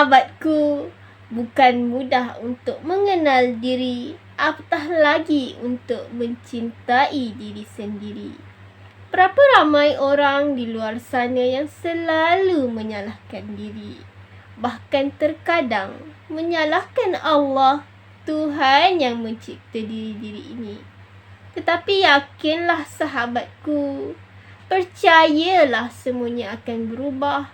sahabatku, bukan mudah untuk mengenal diri, apatah lagi untuk mencintai diri sendiri. Berapa ramai orang di luar sana yang selalu menyalahkan diri, bahkan terkadang menyalahkan Allah, Tuhan yang mencipta diri-diri ini. Tetapi yakinlah sahabatku, percayalah semuanya akan berubah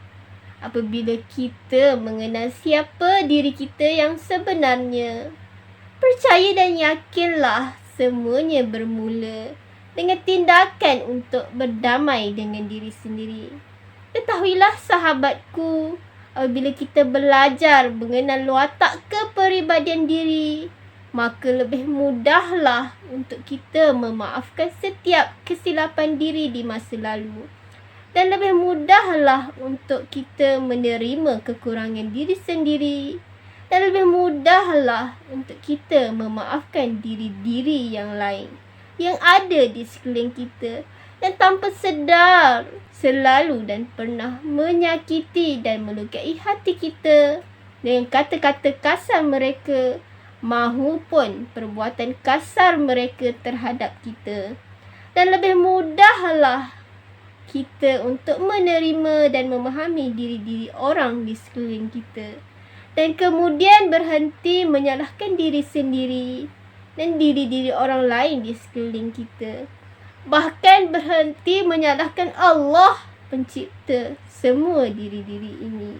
apabila kita mengenal siapa diri kita yang sebenarnya. Percaya dan yakinlah semuanya bermula dengan tindakan untuk berdamai dengan diri sendiri. Ketahuilah sahabatku, apabila kita belajar mengenal watak kepribadian diri, maka lebih mudahlah untuk kita memaafkan setiap kesilapan diri di masa lalu. Dan lebih mudahlah untuk kita menerima kekurangan diri sendiri. Dan lebih mudahlah untuk kita memaafkan diri-diri yang lain yang ada di sekeliling kita, dan tanpa sedar selalu dan pernah menyakiti dan melukai hati kita dengan kata-kata kasar mereka mahupun perbuatan kasar mereka terhadap kita. Dan lebih mudahlah kita untuk menerima dan memahami diri-diri orang di sekeliling kita, dan kemudian berhenti menyalahkan diri sendiri dan diri-diri orang lain di sekeliling kita. Bahkan berhenti menyalahkan Allah, pencipta semua diri-diri ini.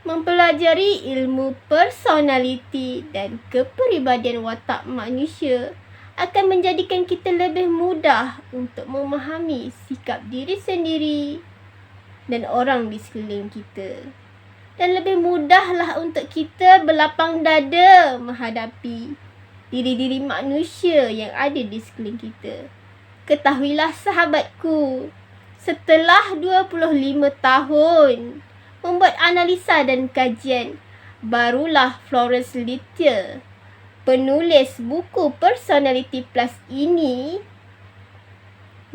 Mempelajari ilmu personaliti dan kepribadian watak manusia akan menjadikan kita lebih mudah untuk memahami sikap diri sendiri dan orang di sekeliling kita. Dan lebih mudahlah untuk kita berlapang dada menghadapi diri-diri manusia yang ada di sekeliling kita. Ketahuilah sahabatku, setelah 25 tahun membuat analisa dan kajian, barulah Florence Littell, penulis buku Personality Plus ini,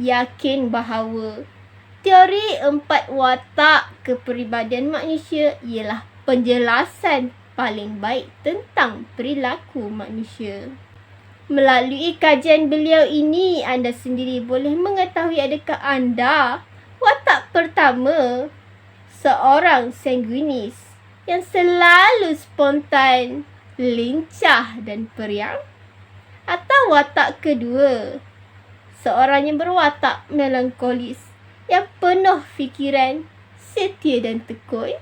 yakin bahawa teori 4 watak kepribadian manusia ialah penjelasan paling baik tentang perilaku manusia. Melalui kajian beliau ini, anda sendiri boleh mengetahui adakah anda watak pertama, seorang sanguinis yang selalu spontan, lincah dan periang, atau watak kedua, seorang yang berwatak melankolis yang penuh fikiran, setia dan tekun,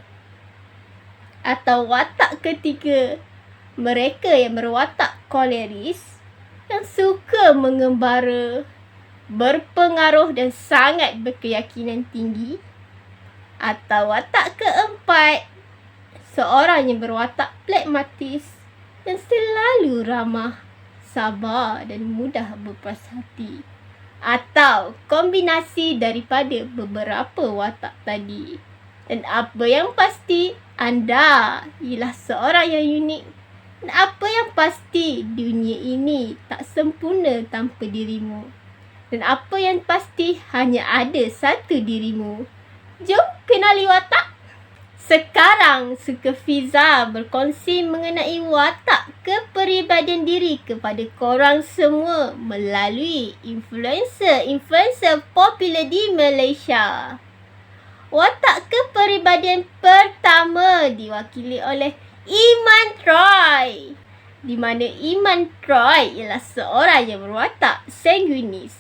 atau watak ketiga, mereka yang berwatak koleris yang suka mengembara, berpengaruh dan sangat berkeyakinan tinggi, atau watak keempat, seorang yang berwatak pragmatis dan selalu ramah, sabar dan mudah berpuas hati, atau kombinasi daripada beberapa watak tadi. Dan apa yang pasti, anda ialah seorang yang unik. Dan apa yang pasti, dunia ini tak sempurna tanpa dirimu. Dan apa yang pasti, hanya ada satu dirimu. Jom kenali watak. Sekarang suka Fiza berkongsi mengenai watak kepribadian diri kepada korang semua melalui influencer popular di Malaysia. Watak kepribadian pertama diwakili oleh Iman Troy, di mana Iman Troy ialah seorang yang berwatak sanguinis.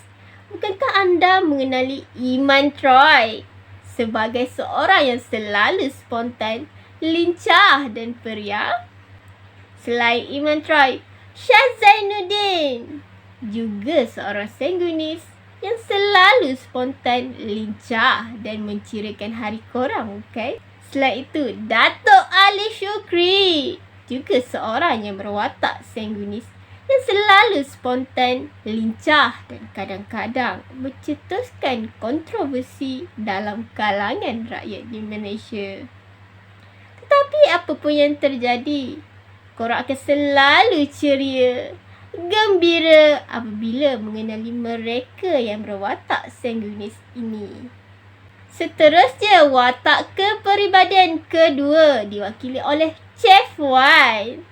Bukankah anda mengenali Iman Troy sebagai seorang yang selalu spontan, lincah dan periang? Selain Iman Troy, Syah Zainuddin juga seorang sanguinis yang selalu spontan, lincah dan mencirikan hari korang, bukan? Selain itu, Datuk Ali Shukri juga seorang yang berwatak sanguinis yang selalu spontan, lincah dan kadang-kadang mencetuskan kontroversi dalam kalangan rakyat di Malaysia. Tetapi apapun yang terjadi, korang akan selalu ceria, gembira apabila mengenali mereka yang berwatak sanguinis ini. Seterusnya, watak kepribadian kedua diwakili oleh Chef Wan.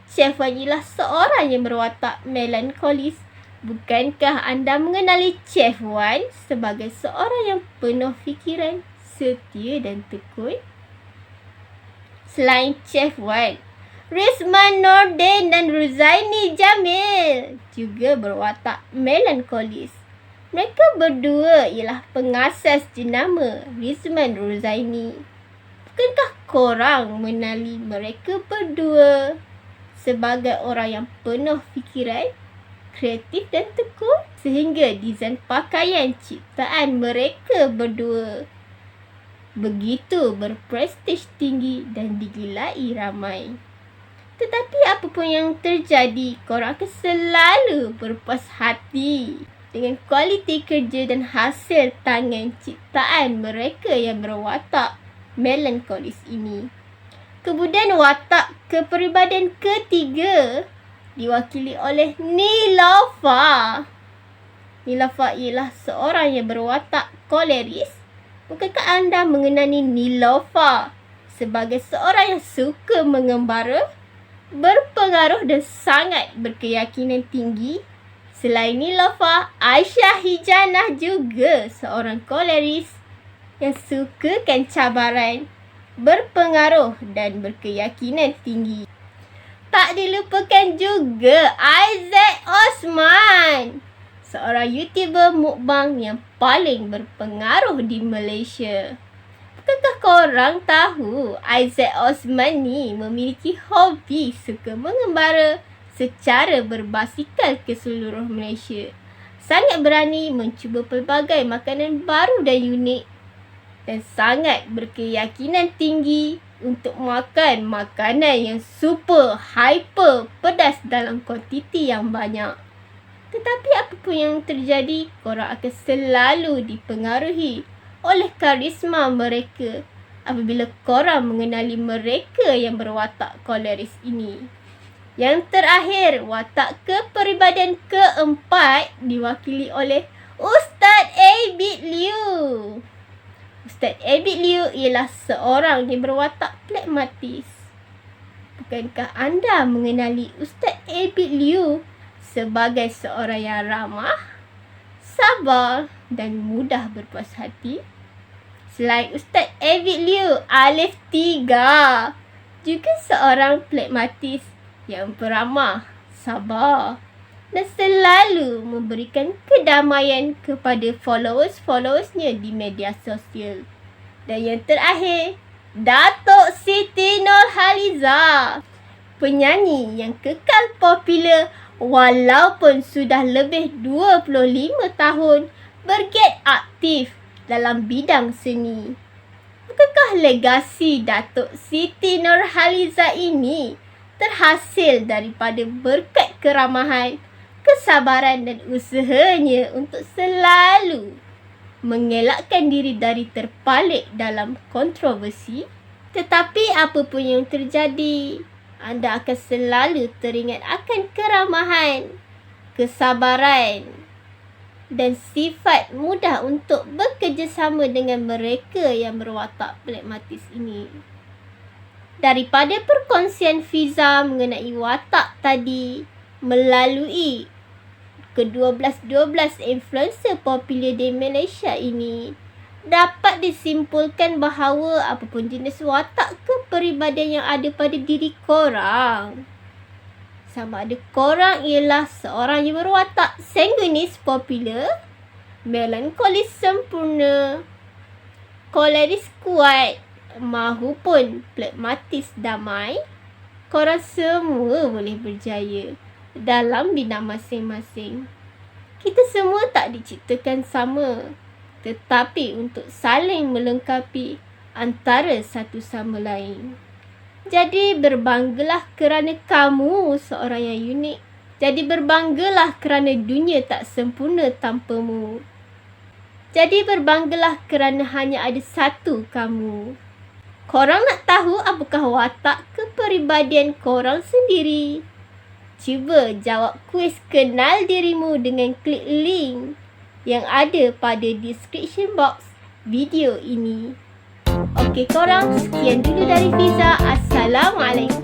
Chef Wan ialah seorang yang berwatak melankolis. Bukankah anda mengenali Chef Wan sebagai seorang yang penuh fikiran, setia dan tekun? Selain Chef Wan, Rizman Nordin dan Ruzaini Jamil juga berwatak melankolis. Mereka berdua ialah pengasas jenama Rizman Ruzaini. Bukankah korang mengenali mereka berdua sebagai orang yang penuh fikiran, kreatif dan tekun? Sehingga desain pakaian ciptaan mereka berdua begitu berprestij tinggi dan digilai ramai. Tetapi apapun yang terjadi, korang akan selalu berpuas hati dengan kualiti kerja dan hasil tangan ciptaan mereka yang berwatak melankolis ini. Kemudian watak kepribadian ketiga diwakili oleh Nilofa. Nilofa ialah seorang yang berwatak koleris. Bukankah anda mengenali Nilofa sebagai seorang yang suka mengembara, berpengaruh dan sangat berkeyakinan tinggi? Selain Nilofa, Aisyah Hijanah juga seorang koleris yang sukakan cabaran, berpengaruh dan berkeyakinan tinggi. Tak dilupakan juga Aizat Osman, seorang YouTuber mukbang yang paling berpengaruh di Malaysia. Bukankah korang tahu Aizat Osman ni memiliki hobi suka mengembara secara berbasikal ke seluruh Malaysia. Sangat berani mencuba pelbagai makanan baru dan unik dan sangat berkeyakinan tinggi untuk makan makanan yang super, hyper, pedas dalam kuantiti yang banyak. Tetapi apapun yang terjadi, korang akan selalu dipengaruhi oleh karisma mereka apabila korang mengenali mereka yang berwatak koleris ini. Yang terakhir, watak kepribadian keempat diwakili oleh Ustaz Abid Liu. Ustaz Abid Liu ialah seorang yang berwatak pragmatis. Bukankah anda mengenali Ustaz Abid Liu sebagai seorang yang ramah, sabar dan mudah berpuas hati? Selain Ustaz Abid Liu, Alif 3 juga seorang pragmatis yang beramah, sabar dan selalu memberikan kedamaian kepada followers-followersnya di media sosial. Dan yang terakhir, Datuk Siti Nurhaliza, penyanyi yang kekal popular walaupun sudah lebih 25 tahun bergiat aktif dalam bidang seni. Bukankah legasi Datuk Siti Nurhaliza ini terhasil daripada berkat keramahan, kesabaran dan usahanya untuk selalu mengelakkan diri dari terpalit dalam kontroversi? Tetapi apapun yang terjadi, anda akan selalu teringat akan keramahan, kesabaran dan sifat mudah untuk bekerjasama dengan mereka yang berwatak pragmatis ini. Daripada perkongsian Fiza mengenai watak tadi melalui ke-12 influencer popular di Malaysia ini, dapat disimpulkan bahawa apapun jenis watak kepribadian yang ada pada diri korang, sama ada korang ialah seorang yang berwatak sanguinis popular, melankolis sempurna, koleris kuat mahupun pragmatis damai, korang semua boleh berjaya dalam bidang masing-masing. Kita semua tak diciptakan sama, tetapi untuk saling melengkapi antara satu sama lain. Jadi berbanggalah kerana kamu seorang yang unik. Jadi berbanggalah kerana dunia tak sempurna tanpamu. Jadi berbanggalah kerana hanya ada satu kamu. Korang nak tahu apakah watak kepribadian korang sendiri? Cuba jawab kuis kenal dirimu dengan klik link yang ada pada description box video ini. Okey korang, sekian dulu dari Fiza. Assalamualaikum.